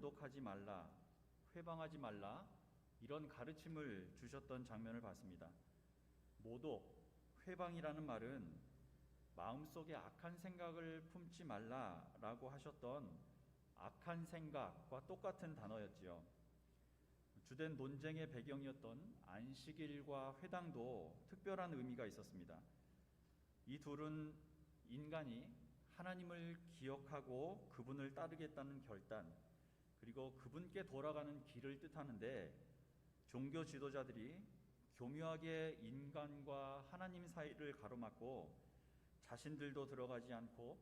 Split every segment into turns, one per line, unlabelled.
모독하지 말라, 회방하지 말라, 이런 가르침을 주셨던 장면을 봤습니다. 모독, 회방이라는 말은 마음속에 악한 생각을 품지 말라라고 하셨던 악한 생각과 똑같은 단어였지요. 주된 논쟁의 배경이었던 안식일과 회당도 특별한 의미가 있었습니다. 이 둘은 인간이 하나님을 기억하고 그분을 따르겠다는 결단, 그리고 그분께 돌아가는 길을 뜻하는데, 종교 지도자들이 교묘하게 인간과 하나님 사이를 가로막고 자신들도 들어가지 않고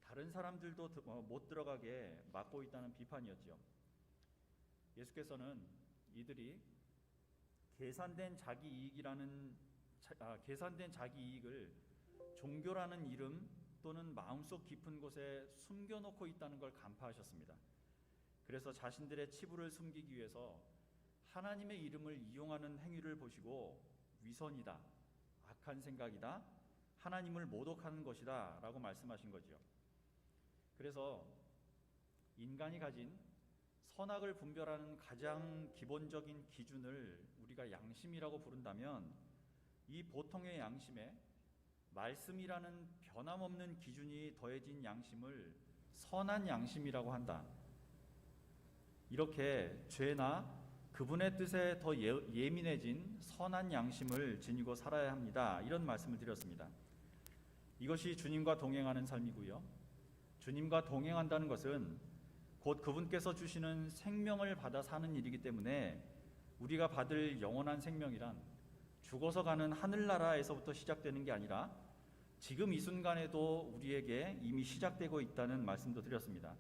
다른 사람들도 못 들어가게 막고 있다는 비판이었죠. 예수께서는 이들이 계산된 자기 이익을 종교라는 이름 또는 마음속 깊은 곳에 숨겨놓고 있다는 걸 간파하셨습니다. 그래서 자신들의 치부를 숨기기 위해서 하나님의 이름을 이용하는 행위를 보시고 위선이다, 악한 생각이다, 하나님을 모독하는 것이다 라고 말씀하신 거죠. 그래서 인간이 가진 선악을 분별하는 가장 기본적인 기준을 우리가 양심이라고 부른다면, 이 보통의 양심에 말씀이라는 변함없는 기준이 더해진 양심을 선한 양심이라고 한다. 이렇게 죄나 그분의 뜻에 더 예민해진 선한 양심을 지니고 살아야 합니다. 이런 말씀을 드렸습니다. 이것이 주님과 동행하는 삶이고요. 주님과 동행한다는 것은 곧 그분께서 주시는 생명을 받아 사는 일이기 때문에, 우리가 받을 영원한 생명이란 죽어서 가는 하늘나라에서부터 시작되는 게 아니라 지금 이 순간에도 우리에게 이미 시작되고 있다는 말씀도 드렸습니다.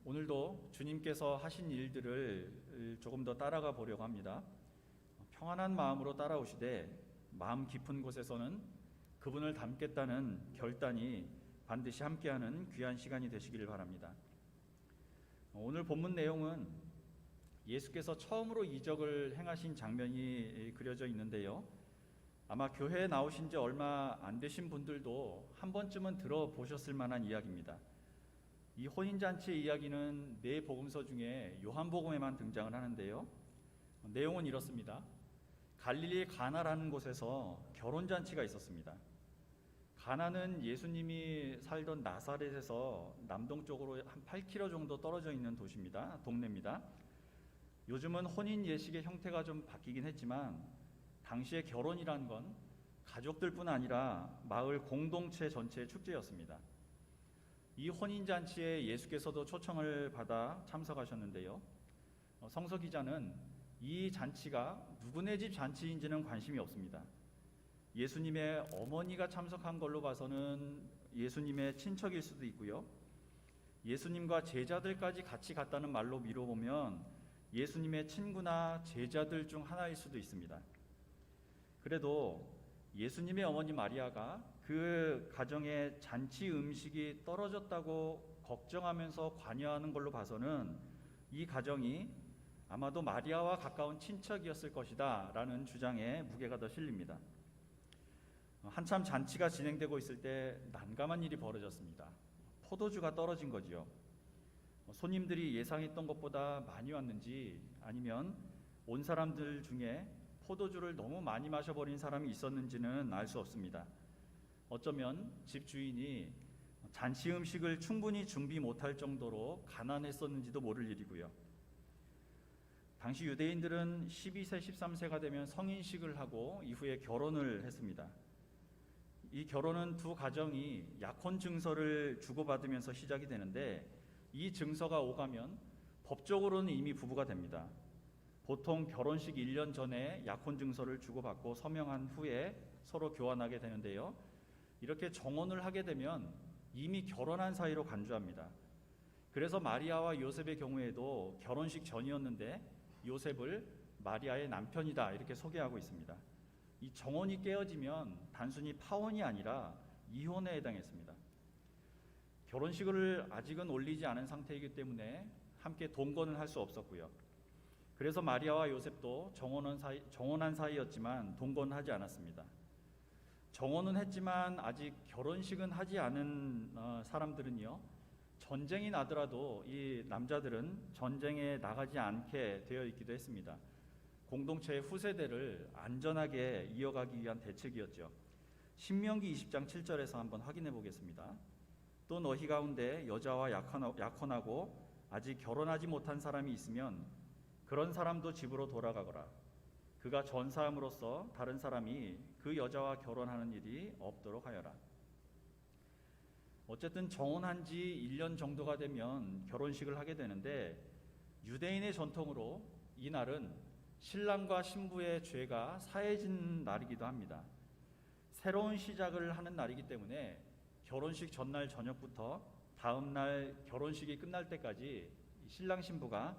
오늘도 주님께서 하신 일들을 조금 더 따라가 보려고 합니다. 평안한 마음으로 따라오시되 마음 깊은 곳에서는 그분을 닮겠다는 결단이 반드시 함께하는 귀한 시간이 되시기를 바랍니다. 오늘 본문 내용은 예수께서 처음으로 이적을 행하신 장면이 그려져 있는데요, 아마 교회에 나오신 지 얼마 안 되신 분들도 한 번쯤은 들어보셨을 만한 이야기입니다. 이 혼인잔치의 이야기는 네 복음서 중에 요한복음에만 등장을 하는데요, 내용은 이렇습니다. 갈릴리 가나라는 곳에서 결혼잔치가 있었습니다. 가나는 예수님이 살던 나사렛에서 남동쪽으로 한 8km 정도 떨어져 있는 도시입니다. 동네입니다. 요즘은 혼인 예식의 형태가 좀 바뀌긴 했지만, 당시에 결혼이란 건 가족들뿐 아니라 마을 공동체 전체의 축제였습니다. 이 혼인잔치에 예수께서도 초청을 받아 참석하셨는데요, 성서 기자는 이 잔치가 누구네 집 잔치인지는 관심이 없습니다. 예수님의 어머니가 참석한 걸로 봐서는 예수님의 친척일 수도 있고요, 예수님과 제자들까지 같이 갔다는 말로 미뤄보면 예수님의 친구나 제자들 중 하나일 수도 있습니다. 그래도 예수님의 어머니 마리아가 그 가정의 잔치 음식이 떨어졌다고 걱정하면서 관여하는 걸로 봐서는 이 가정이 아마도 마리아와 가까운 친척이었을 것이다 라는 주장에 무게가 더 실립니다. 한참 잔치가 진행되고 있을 때 난감한 일이 벌어졌습니다. 포도주가 떨어진 거지요. 손님들이 예상했던 것보다 많이 왔는지, 아니면 온 사람들 중에 포도주를 너무 많이 마셔버린 사람이 있었는지는 알 수 없습니다. 어쩌면 집 주인이 잔치 음식을 충분히 준비 못할 정도로 가난했었는지도 모를 일이고요. 당시 유대인들은 12세, 13세가 되면 성인식을 하고 이후에 결혼을 했습니다. 이 결혼은 두 가정이 약혼 증서를 주고받으면서 시작이 되는데, 이 증서가 오가면 법적으로는 이미 부부가 됩니다. 보통 결혼식 1년 전에 약혼 증서를 주고받고 서명한 후에 서로 교환하게 되는데요, 이렇게 정혼을 하게 되면 이미 결혼한 사이로 간주합니다. 그래서 마리아와 요셉의 경우에도 결혼식 전이었는데 요셉을 마리아의 남편이다 이렇게 소개하고 있습니다. 이 정혼이 깨어지면 단순히 파혼이 아니라 이혼에 해당했습니다. 결혼식을 아직은 올리지 않은 상태이기 때문에 함께 동거는 할 수 없었고요. 그래서 마리아와 요셉도 정혼한 사이였지만 동거는 하지 않았습니다. 정혼은 했지만 아직 결혼식은 하지 않은 사람들은요, 전쟁이 나더라도 이 남자들은 전쟁에 나가지 않게 되어 있기도 했습니다. 공동체의 후세대를 안전하게 이어가기 위한 대책이었죠. 신명기 20장 7절에서 한번 확인해 보겠습니다. 또 너희 가운데 여자와 약혼하고 아직 결혼하지 못한 사람이 있으면 그런 사람도 집으로 돌아가거라. 그가 전사함으로써 다른 사람이 그 여자와 결혼하는 일이 없도록 하여라. 어쨌든 정혼한 지 1년 정도가 되면 결혼식을 하게 되는데, 유대인의 전통으로 이 날은 신랑과 신부의 죄가 사해진 날이기도 합니다. 새로운 시작을 하는 날이기 때문에 결혼식 전날 저녁부터 다음 날 결혼식이 끝날 때까지 신랑 신부가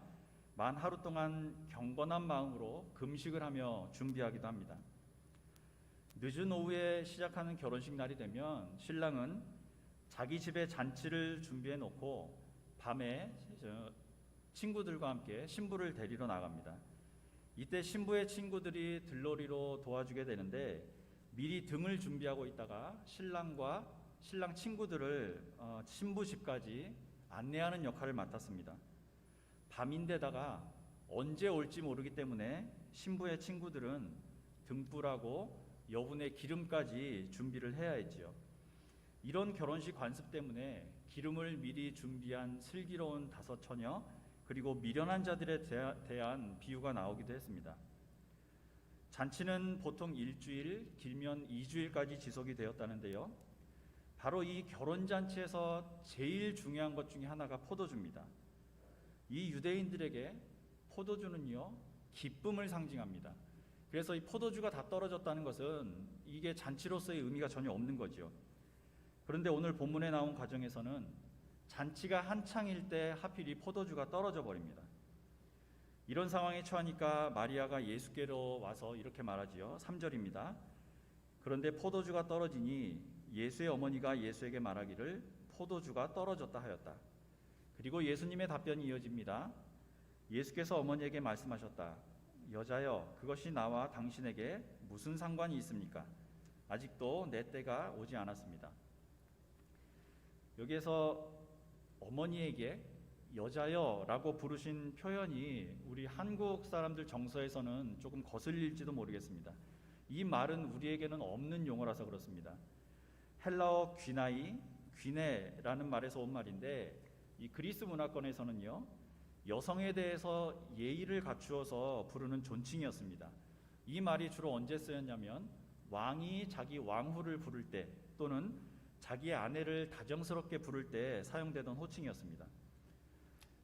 만 하루 동안 경건한 마음으로 금식을 하며 준비하기도 합니다. 늦은 오후에 시작하는 결혼식 날이 되면 신랑은 자기 집에 잔치를 준비해 놓고 밤에 친구들과 함께 신부를 데리러 나갑니다. 이때 신부의 친구들이 들러리로 도와주게 되는데, 미리 등을 준비하고 있다가 신랑과 신랑 친구들을 신부 집까지 안내하는 역할을 맡았습니다. 밤인데다가 언제 올지 모르기 때문에 신부의 친구들은 등불하고 여분의 기름까지 준비를 해야 했지요. 이런 결혼식 관습 때문에 기름을 미리 준비한 슬기로운 5 처녀, 그리고 미련한 자들에 대한 비유가 나오기도 했습니다. 잔치는 보통 1주일, 길면 2주일까지 지속이 되었다는데요. 바로 이 결혼잔치에서 제일 중요한 것 중에 하나가 포도주입니다. 이 유대인들에게 포도주는요, 기쁨을 상징합니다. 그래서 이 포도주가 다 떨어졌다는 것은 이게 잔치로서의 의미가 전혀 없는 거죠. 그런데 오늘 본문에 나온 과정에서는 잔치가 한창일 때 하필 이 포도주가 떨어져 버립니다. 이런 상황에 처하니까 마리아가 예수께로 와서 이렇게 말하지요. 3절입니다. 그런데 포도주가 떨어지니 예수의 어머니가 예수에게 말하기를 포도주가 떨어졌다 하였다. 그리고 예수님의 답변이 이어집니다. 예수께서 어머니에게 말씀하셨다. 여자여, 그것이 나와 당신에게 무슨 상관이 있습니까? 아직도 내 때가 오지 않았습니다. 여기에서 어머니에게 여자여 라고 부르신 표현이 우리 한국 사람들 정서에서는 조금 거슬릴지도 모르겠습니다. 이 말은 우리에게는 없는 용어라서 그렇습니다. 헬라어 귀네라는 말에서 온 말인데, 이 그리스 문화권에서는요, 여성에 대해서 예의를 갖추어서 부르는 존칭이었습니다. 이 말이 주로 언제 쓰였냐면 왕이 자기 왕후를 부를 때, 또는 자기의 아내를 다정스럽게 부를 때 사용되던 호칭이었습니다.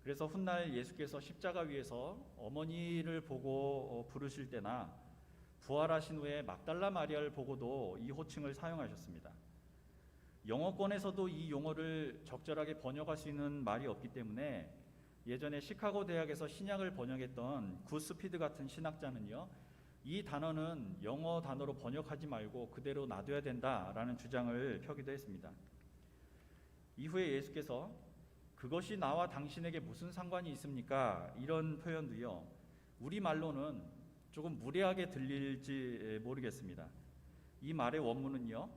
그래서 훗날 예수께서 십자가 위에서 어머니를 보고 부르실 때나 부활하신 후에 막달라 마리아를 보고도 이 호칭을 사용하셨습니다. 영어권에서도 이 용어를 적절하게 번역할 수 있는 말이 없기 때문에 예전에 시카고 대학에서 신약을 번역했던 굿스피드 같은 신학자는요, 이 단어는 영어 단어로 번역하지 말고 그대로 놔둬야 된다라는 주장을 펴기도 했습니다. 이후에 예수께서 그것이 나와 당신에게 무슨 상관이 있습니까? 이런 표현도요, 우리말로는 조금 무례하게 들릴지 모르겠습니다. 이 말의 원문은요,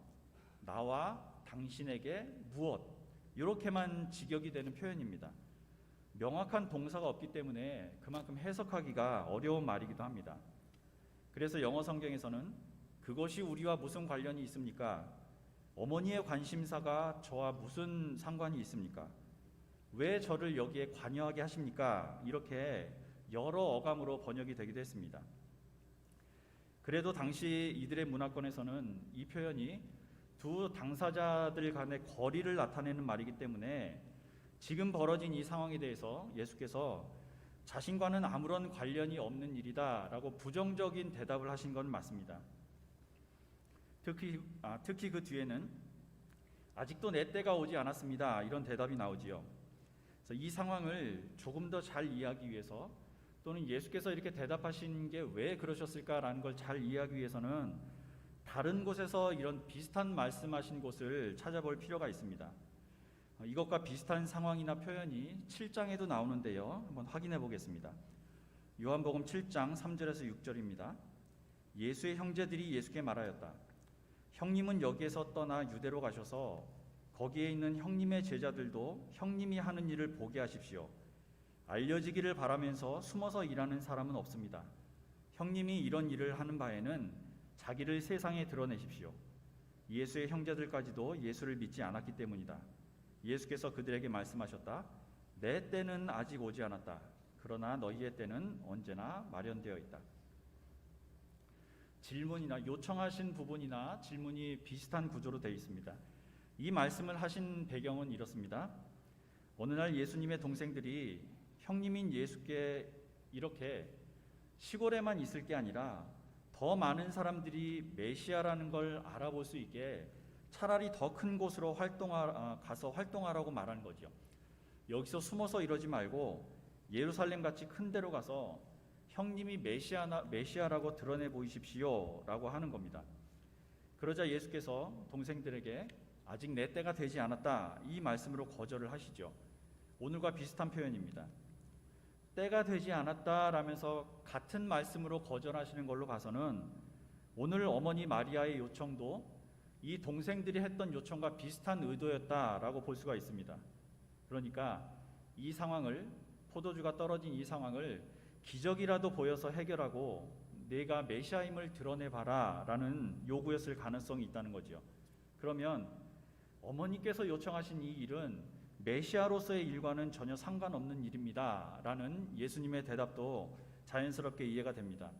나와 당신에게 무엇, 이렇게만 직역이 되는 표현입니다. 명확한 동사가 없기 때문에 그만큼 해석하기가 어려운 말이기도 합니다. 그래서 영어 성경에서는 그것이 우리와 무슨 관련이 있습니까? 어머니의 관심사가 저와 무슨 상관이 있습니까? 왜 저를 여기에 관여하게 하십니까? 이렇게 여러 어감으로 번역이 되기도 했습니다. 그래도 당시 이들의 문화권에서는 이 표현이 두 당사자들 간의 거리를 나타내는 말이기 때문에 지금 벌어진 이 상황에 대해서 예수께서 자신과는 아무런 관련이 없는 일이다 라고 부정적인 대답을 하신 건 맞습니다. 특히 그 뒤에는 아직도 내 때가 오지 않았습니다, 이런 대답이 나오지요. 그래서 이 상황을 조금 더 잘 이해하기 위해서, 또는 예수께서 이렇게 대답하신 게 왜 그러셨을까라는 걸 잘 이해하기 위해서는 다른 곳에서 이런 비슷한 말씀하신 곳을 찾아볼 필요가 있습니다. 이것과 비슷한 상황이나 표현이 7장에도 나오는데요, 한번 확인해 보겠습니다. 요한복음 7장 3절에서 6절입니다. 예수의 형제들이 예수께 말하였다. 형님은 여기에서 떠나 유대로 가셔서 거기에 있는 형님의 제자들도 형님이 하는 일을 보게 하십시오. 알려지기를 바라면서 숨어서 일하는 사람은 없습니다. 형님이 이런 일을 하는 바에는 자기를 세상에 드러내십시오. 예수의 형제들까지도 예수를 믿지 않았기 때문이다. 예수께서 그들에게 말씀하셨다. 내 때는 아직 오지 않았다. 그러나 너희의 때는 언제나 마련되어 있다. 질문이나 요청하신 부분이나 질문이 비슷한 구조로 되어 있습니다. 이 말씀을 하신 배경은 이렇습니다. 어느 날 예수님의 동생들이 형님인 예수께 이렇게 시골에만 있을 게 아니라 더 많은 사람들이 메시아라는 걸 알아볼 수 있게 차라리 더 큰 곳으로 가서 활동하라고 말하는 거죠. 여기서 숨어서 이러지 말고 예루살렘 같이 큰 데로 가서 형님이 메시아라고 드러내 보이십시오 라고 하는 겁니다. 그러자 예수께서 동생들에게 아직 내 때가 되지 않았다 이 말씀으로 거절을 하시죠. 오늘과 비슷한 표현입니다. 때가 되지 않았다 라면서 같은 말씀으로 거절하시는 걸로 봐서는 오늘 어머니 마리아의 요청도 이 동생들이 했던 요청과 비슷한 의도였다라고 볼 수가 있습니다. 그러니까 이 상황을, 포도주가 떨어진 이 상황을 기적이라도 보여서 해결하고 내가 메시아임을 드러내봐라 라는 요구였을 가능성이 있다는 거죠. 그러면 어머니께서 요청하신 이 일은 메시아로서의 일과는 전혀 상관없는 일입니다 라는 예수님의 대답도 자연스럽게 이해가 됩니다.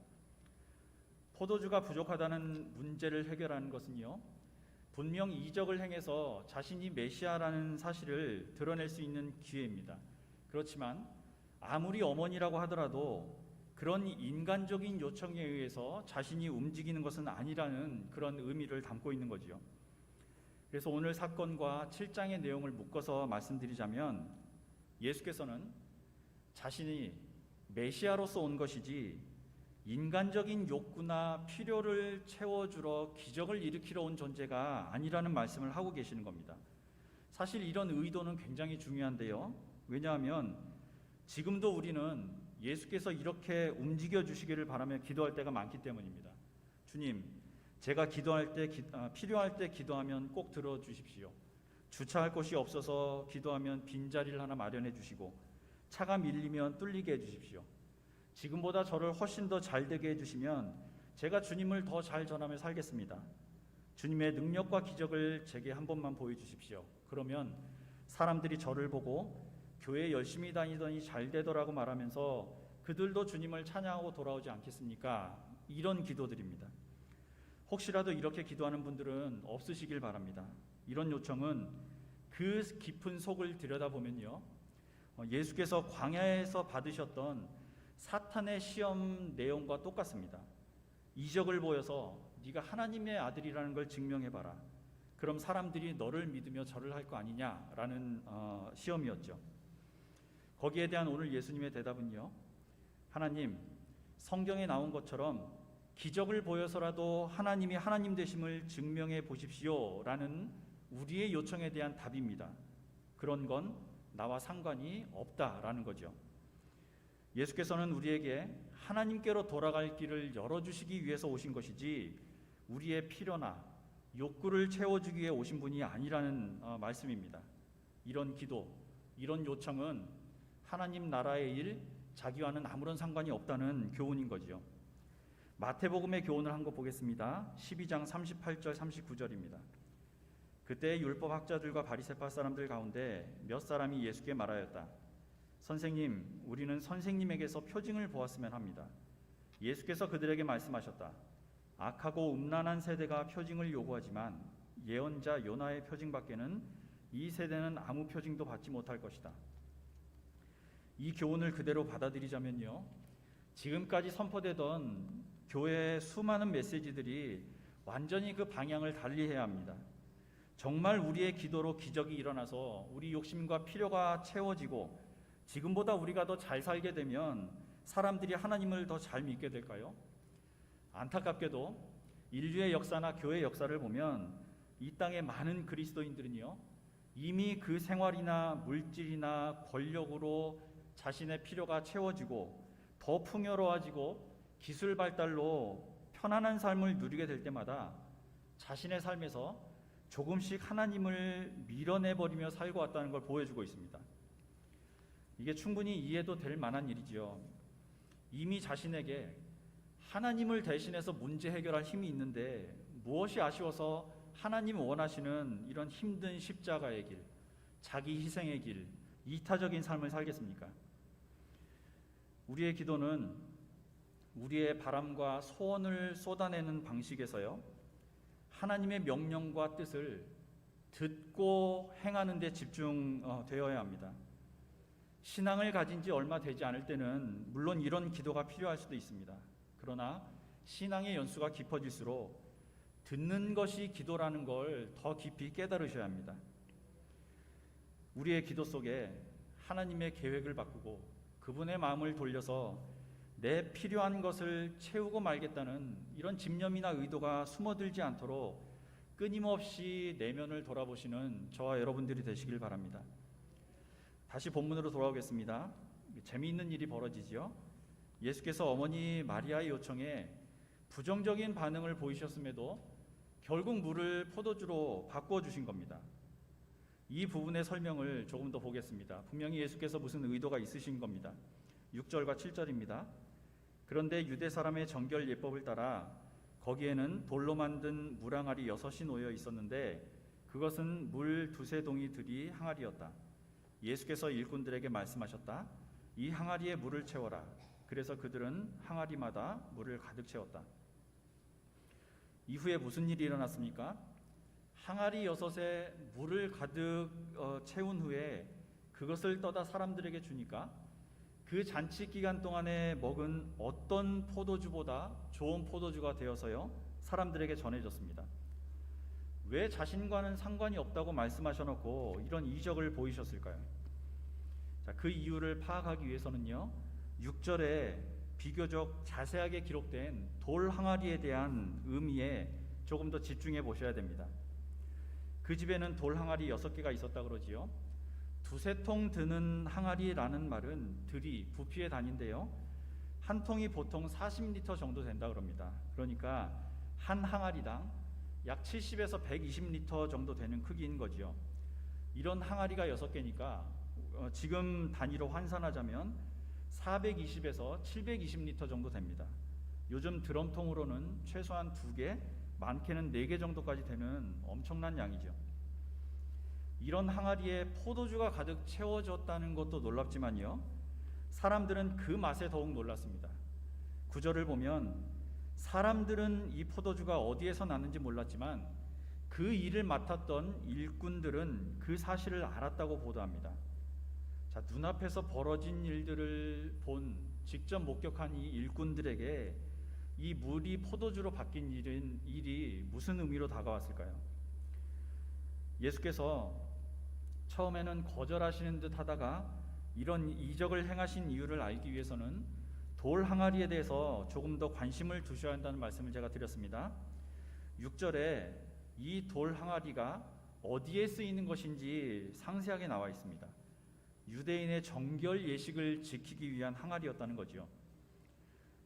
포도주가 부족하다는 문제를 해결하는 것은요, 분명 이적을 행해서 자신이 메시아라는 사실을 드러낼 수 있는 기회입니다. 그렇지만 아무리 어머니라고 하더라도 그런 인간적인 요청에 의해서 자신이 움직이는 것은 아니라는 그런 의미를 담고 있는 거지요. 그래서 오늘 사건과 7장의 내용을 묶어서 말씀드리자면 예수께서는 자신이 메시아로서 온 것이지 인간적인 욕구나 필요를 채워주러 기적을 일으키러 온 존재가 아니라는 말씀을 하고 계시는 겁니다. 사실 이런 의도는 굉장히 중요한데요. 왜냐하면 지금도 우리는 예수께서 이렇게 움직여 주시기를 바라며 기도할 때가 많기 때문입니다. 주님, 제가 기도할 때 필요할 때 기도하면 꼭 들어주십시오. 주차할 곳이 없어서 기도하면 빈자리를 하나 마련해 주시고 차가 밀리면 뚫리게 해주십시오. 지금보다 저를 훨씬 더 잘되게 해주시면 제가 주님을 더 잘 전하며 살겠습니다. 주님의 능력과 기적을 제게 한 번만 보여주십시오. 그러면 사람들이 저를 보고 교회 열심히 다니더니 잘 되더라고 말하면서 그들도 주님을 찬양하고 돌아오지 않겠습니까? 이런 기도들입니다. 혹시라도 이렇게 기도하는 분들은 없으시길 바랍니다. 이런 요청은 그 깊은 속을 들여다보면요, 예수께서 광야에서 받으셨던 사탄의 시험 내용과 똑같습니다. 이적을 보여서 네가 하나님의 아들이라는 걸 증명해봐라. 그럼 사람들이 너를 믿으며 절을 할 거 아니냐라는 시험이었죠. 거기에 대한 오늘 예수님의 대답은요, 하나님, 성경에 나온 것처럼 기적을 보여서라도 하나님이 하나님 되심을 증명해 보십시오 라는 우리의 요청에 대한 답입니다. 그런 건 나와 상관이 없다라는 거죠. 예수께서는 우리에게 하나님께로 돌아갈 길을 열어주시기 위해서 오신 것이지 우리의 필요나 욕구를 채워주기 위해 오신 분이 아니라는 말씀입니다. 이런 기도, 이런 요청은 하나님 나라의 일, 자기와는 아무런 상관이 없다는 교훈인 거죠. 마태복음의 교훈을 한 거 보겠습니다. 12장 38절 39절입니다. 그때 율법학자들과 바리새파 사람들 가운데 몇 사람이 예수께 말하였다. 선생님, 우리는 선생님에게서 표징을 보았으면 합니다. 예수께서 그들에게 말씀하셨다. 악하고 음란한 세대가 표징을 요구하지만 예언자 요나의 표징밖에는 이 세대는 아무 표징도 받지 못할 것이다. 이 교훈을 그대로 받아들이자면요, 지금까지 선포되던 교회의 수많은 메시지들이 완전히 그 방향을 달리해야 합니다. 정말 우리의 기도로 기적이 일어나서 우리 욕심과 필요가 채워지고 지금보다 우리가 더 잘 살게 되면 사람들이 하나님을 더 잘 믿게 될까요? 안타깝게도 인류의 역사나 교회 역사를 보면 이 땅의 많은 그리스도인들은요, 이미 그 생활이나 물질이나 권력으로 자신의 필요가 채워지고 더 풍요로워지고 기술 발달로 편안한 삶을 누리게 될 때마다 자신의 삶에서 조금씩 하나님을 밀어내버리며 살고 왔다는 걸 보여주고 있습니다. 이게 충분히 이해도 될 만한 일이지요. 이미 자신에게 하나님을 대신해서 문제 해결할 힘이 있는데 무엇이 아쉬워서 하나님 원하시는 이런 힘든 십자가의 길, 자기 희생의 길, 이타적인 삶을 살겠습니까? 우리의 기도는 우리의 바람과 소원을 쏟아내는 방식에서요, 하나님의 명령과 뜻을 듣고 행하는 데 집중되어야 합니다. 신앙을 가진 지 얼마 되지 않을 때는 물론 이런 기도가 필요할 수도 있습니다. 그러나 신앙의 연수가 깊어질수록 듣는 것이 기도라는 걸 더 깊이 깨달으셔야 합니다. 우리의 기도 속에 하나님의 계획을 바꾸고 그분의 마음을 돌려서 내 필요한 것을 채우고 말겠다는 이런 집념이나 의도가 숨어들지 않도록 끊임없이 내면을 돌아보시는 저와 여러분들이 되시길 바랍니다. 다시 본문으로 돌아오겠습니다. 재미있는 일이 벌어지지요. 예수께서 어머니 마리아의 요청에 부정적인 반응을 보이셨음에도 결국 물을 포도주로 바꾸어 주신 겁니다. 이 부분의 설명을 조금 더 보겠습니다. 분명히 예수께서 무슨 의도가 있으신 겁니다. 6절과 7절입니다. 그런데 유대 사람의 정결 예법을 따라 거기에는 돌로 만든 물항아리 6이 놓여 있었는데 그것은 물 2-3동이 들이 항아리였다. 예수께서 일꾼들에게 말씀하셨다. 이 항아리에 물을 채워라. 그래서 그들은 항아리마다 물을 가득 채웠다. 이후에 무슨 일이 일어났습니까? 항아리 6에 물을 가득 채운 후에 그것을 떠다 사람들에게 주니까 그 잔치 기간 동안에 먹은 어떤 포도주보다 좋은 포도주가 되어서요, 사람들에게 전해졌습니다. 왜 자신과는 상관이 없다고 말씀하셔놓고 이런 이적을 보이셨을까요? 자, 그 이유를 파악하기 위해서는요, 6절에 비교적 자세하게 기록된 돌 항아리에 대한 의미에 조금 더 집중해 보셔야 됩니다. 그 집에는 돌 항아리 6개가 있었다 그러지요. 2-3통 드는 항아리라는 말은 들이 부피의 단위인데요, 한 통이 보통 40리터 정도 된다 그럽니다. 그러니까 한 항아리당 약 70에서 120리터 정도 되는 크기인 거지요. 이런 항아리가 6개니까 지금 단위로 환산하자면 420에서 720리터 정도 됩니다. 요즘 드럼통으로는 최소한 2개, 많게는 4개 정도까지 되는 엄청난 양이죠. 이런 항아리에 포도주가 가득 채워졌다는 것도 놀랍지만요, 사람들은 그 맛에 더욱 놀랐습니다. 9절을 보면 사람들은 이 포도주가 어디에서 났는지 몰랐지만 그 일을 맡았던 일꾼들은 그 사실을 알았다고 보도합니다. 자, 눈앞에서 벌어진 일들을 본, 직접 목격한 이 일꾼들에게 이 물이 포도주로 바뀐 일이 무슨 의미로 다가왔을까요? 예수께서 처음에는 거절하시는 듯 하다가 이런 이적을 행하신 이유를 알기 위해서는 돌 항아리에 대해서 조금 더 관심을 두셔야 한다는 말씀을 제가 드렸습니다. 6절에 이 돌 항아리가 어디에 쓰이는 것인지 상세하게 나와 있습니다. 유대인의 정결 예식을 지키기 위한 항아리였다는 거죠.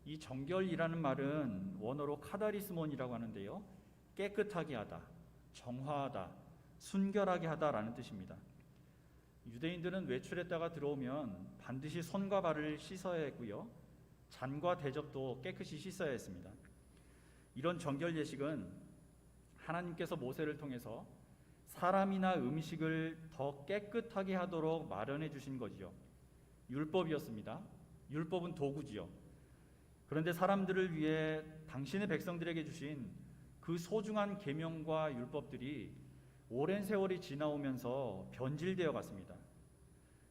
이 정결이라는 말은 원어로 카다리스몬이라고 하는데요, 깨끗하게 하다, 정화하다, 순결하게 하다라는 뜻입니다. 유대인들은 외출했다가 들어오면 반드시 손과 발을 씻어야 했고요, 잔과 대접도 깨끗이 씻어야 했습니다. 이런 정결 예식은 하나님께서 모세를 통해서 사람이나 음식을 더 깨끗하게 하도록 마련해 주신 거지요. 율법이었습니다. 율법은 도구지요. 그런데 사람들을 위해 당신의 백성들에게 주신 그 소중한 계명과 율법들이 오랜 세월이 지나오면서 변질되어 갔습니다.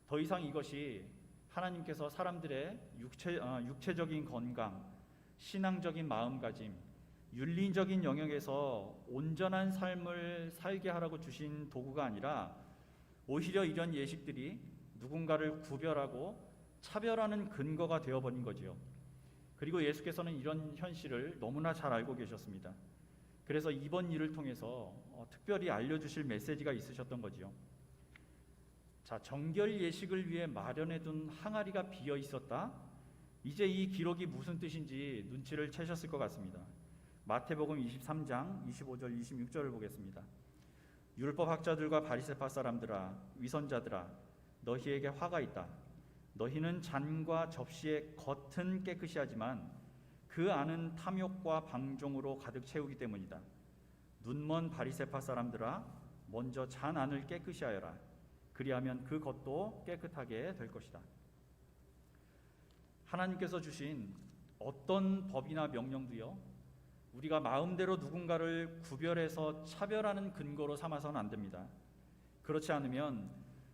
더 이상 이것이 하나님께서 사람들의 육체적인 건강, 신앙적인 마음가짐, 윤리적인 영역에서 온전한 삶을 살게 하라고 주신 도구가 아니라 오히려 이런 예식들이 누군가를 구별하고 차별하는 근거가 되어버린 거지요. 그리고 예수께서는 이런 현실을 너무나 잘 알고 계셨습니다. 그래서 이번 일을 통해서 특별히 알려주실 메시지가 있으셨던 거지요. 자, 정결 예식을 위해 마련해둔 항아리가 비어 있었다. 이제 이 기록이 무슨 뜻인지 눈치를 채셨을 것 같습니다. 마태복음 23장 25절 26절을 보겠습니다. 율법학자들과 바리새파 사람들아, 위선자들아, 너희에게 화가 있다. 너희는 잔과 접시의 겉은 깨끗이 하지만 그 안은 탐욕과 방종으로 가득 채우기 때문이다. 눈먼 바리새파 사람들아, 먼저 잔 안을 깨끗이 하여라. 그리하면 그 겉도 깨끗하게 될 것이다. 하나님께서 주신 어떤 법이나 명령도요, 우리가 마음대로 누군가를 구별해서 차별하는 근거로 삼아서는 안 됩니다. 그렇지 않으면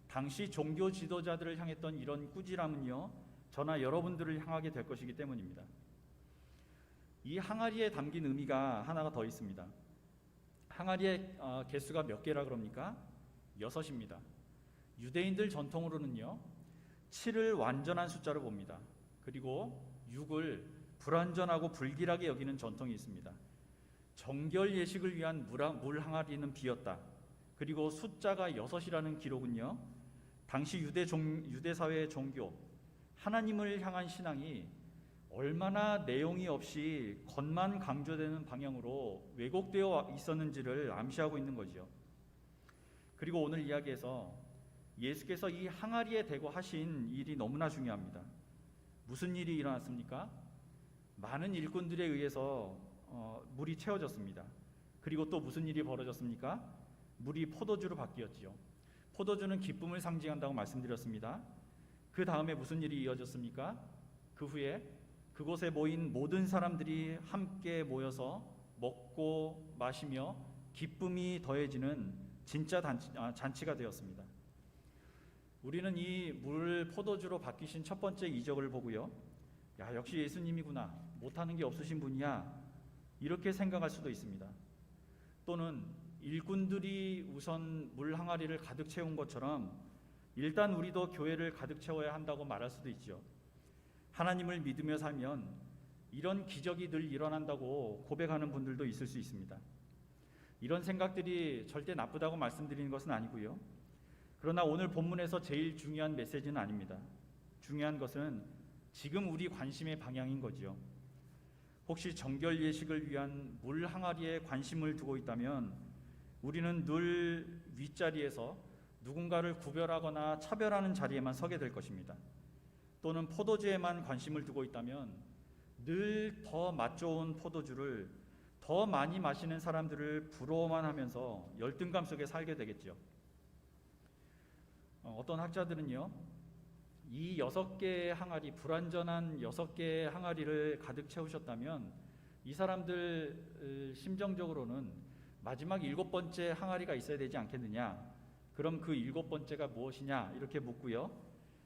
당시 종교 지도자들을 향했던 이런 꾸지람은요, 저나 여러분들을 향하게 될 것이기 때문입니다. 이 항아리에 담긴 의미가 하나가 더 있습니다. 항아리의 개수가 몇 개라 그럽니까? 6입니다. 유대인들 전통으로는요, 7을 완전한 숫자로 봅니다. 그리고 6을 불완전하고 불길하게 여기는 전통이 있습니다. 정결 예식을 위한 물 항아리는 비었다. 그리고 숫자가 6이라는 기록은요, 당시 유대 사회의 종교, 하나님을 향한 신앙이 얼마나 내용이 없이 겉만 강조되는 방향으로 왜곡되어 있었는지를 암시하고 있는 거죠. 그리고 오늘 이야기에서 예수께서 이 항아리에 대고 하신 일이 너무나 중요합니다. 무슨 일이 일어났습니까? 많은 일꾼들에 의해서 물이 채워졌습니다. 그리고 또 무슨 일이 벌어졌습니까? 물이 포도주로 바뀌었지요. 포도주는 기쁨을 상징한다고 말씀드렸습니다. 그 다음에 무슨 일이 이어졌습니까? 그 후에 그곳에 모인 모든 사람들이 함께 모여서 먹고 마시며 기쁨이 더해지는 진짜 잔치가 되었습니다. 우리는 이 물 포도주로 바뀌신 첫 번째 이적을 보고요, 야, 역시 예수님이구나, 못하는 게 없으신 분이야, 이렇게 생각할 수도 있습니다. 또는 일꾼들이 우선 물 항아리를 가득 채운 것처럼 일단 우리도 교회를 가득 채워야 한다고 말할 수도 있죠. 하나님을 믿으며 살면 이런 기적이 늘 일어난다고 고백하는 분들도 있을 수 있습니다. 이런 생각들이 절대 나쁘다고 말씀드리는 것은 아니고요. 그러나 오늘 본문에서 제일 중요한 메시지는 아닙니다. 중요한 것은 지금 우리 관심의 방향인 거지요. 혹시 정결 예식을 위한 물 항아리에 관심을 두고 있다면 우리는 늘 윗자리에서 누군가를 구별하거나 차별하는 자리에만 서게 될 것입니다. 또는 포도주에만 관심을 두고 있다면 늘 더 맛 좋은 포도주를 더 많이 마시는 사람들을 부러워만 하면서 열등감 속에 살게 되겠죠. 어떤 학자들은요, 이 6개의 항아리, 불완전한 6개의 항아리를 가득 채우셨다면 이 사람들 심정적으로는 마지막 7번째 항아리가 있어야 되지 않겠느냐, 그럼 그 7번째가 무엇이냐 이렇게 묻고요,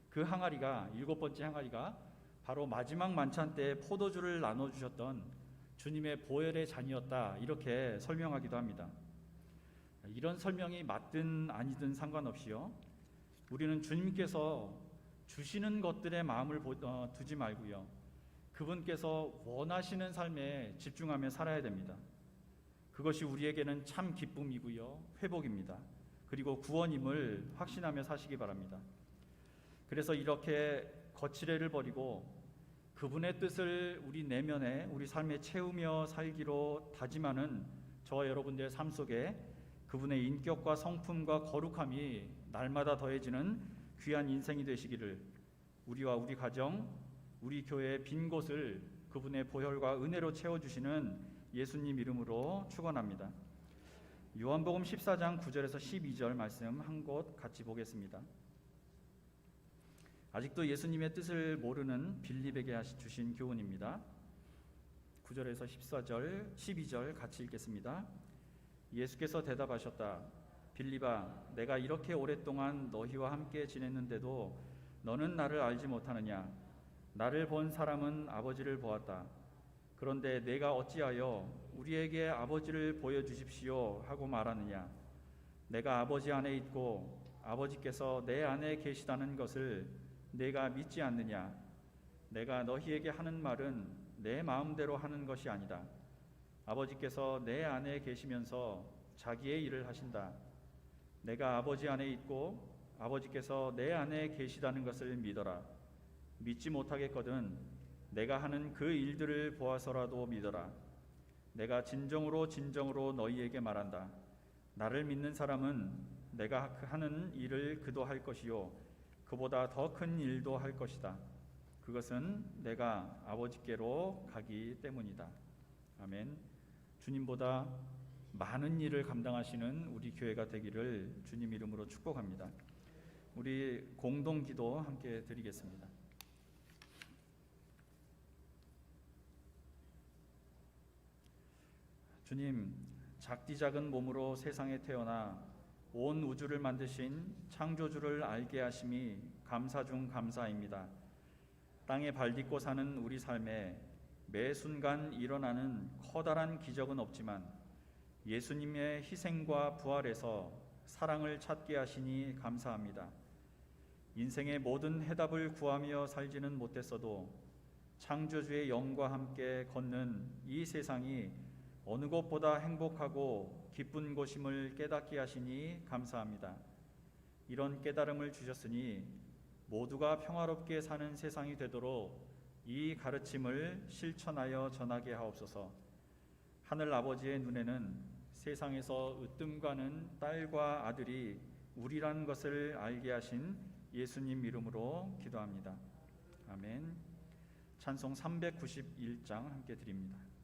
그 항아리가 7번째 항아리가 바로 마지막 만찬 때 포도주를 나눠주셨던 주님의 보혈의 잔이었다, 이렇게 설명하기도 합니다. 이런 설명이 맞든 아니든 상관없이요, 우리는 주님께서 주시는 것들에 마음을 두지 말고요, 그분께서 원하시는 삶에 집중하며 살아야 됩니다. 그것이 우리에게는 참 기쁨이고요, 회복입니다. 그리고 구원임을 확신하며 사시기 바랍니다. 그래서 이렇게 거칠애를 버리고 그분의 뜻을 우리 내면에, 우리 삶에 채우며 살기로 다짐하는 저와 여러분들의 삶 속에 그분의 인격과 성품과 거룩함이 날마다 더해지는 귀한 인생이 되시기를, 우리와 우리 가정, 우리 교회의 빈 곳을 그분의 보혈과 은혜로 채워주시는 예수님 이름으로 축원합니다. 요한복음 14장 9절에서 12절 말씀 한 곳 같이 보겠습니다. 아직도 예수님의 뜻을 모르는 빌립에게 주신 교훈입니다. 9절에서 14절, 12절 같이 읽겠습니다. 예수께서 대답하셨다. 빌립아, 내가 이렇게 오랫동안 너희와 함께 지냈는데도 너는 나를 알지 못하느냐? 나를 본 사람은 아버지를 보았다. 그런데 내가 어찌하여 우리에게 아버지를 보여주십시오 하고 말하느냐? 내가 아버지 안에 있고 아버지께서 내 안에 계시다는 것을 내가 믿지 않느냐? 내가 너희에게 하는 말은 내 마음대로 하는 것이 아니다. 아버지께서 내 안에 계시면서 자기의 일을 하신다. 내가 아버지 안에 있고 아버지께서 내 안에 계시다는 것을 믿어라. 믿지 못하겠거든 내가 하는 그 일들을 보아서라도 믿어라. 내가 진정으로 너희에게 말한다. 나를 믿는 사람은 내가 하는 일을 그도 할 것이요 그보다 더 큰 일도 할 것이다. 그것은 내가 아버지께로 가기 때문이다. 아멘. 주님보다 많은 일을 감당하시는 우리 교회가 되기를 주님 이름으로 축복합니다. 우리 공동 기도 함께 드리겠습니다. 주님, 작디 작은 몸으로 세상에 태어나 온 우주를 만드신 창조주를 알게 하심이 감사 중 감사입니다. 땅에 발 딛고 사는 우리 삶에 매 순간 일어나는 커다란 기적은 없지만 예수님의 희생과 부활에서 사랑을 찾게 하시니 감사합니다. 인생의 모든 해답을 구하며 살지는 못했어도 창조주의 영과 함께 걷는 이 세상이 어느 곳보다 행복하고 기쁜 곳임을 깨닫게 하시니 감사합니다. 이런 깨달음을 주셨으니 모두가 평화롭게 사는 세상이 되도록 이 가르침을 실천하여 전하게 하옵소서. 하늘 아버지의 눈에는 세상에서 으뜸가는 딸과 아들이 우리라는 것을 알게 하신 예수님 이름으로 기도합니다. 아멘. 찬송 391장 함께 드립니다.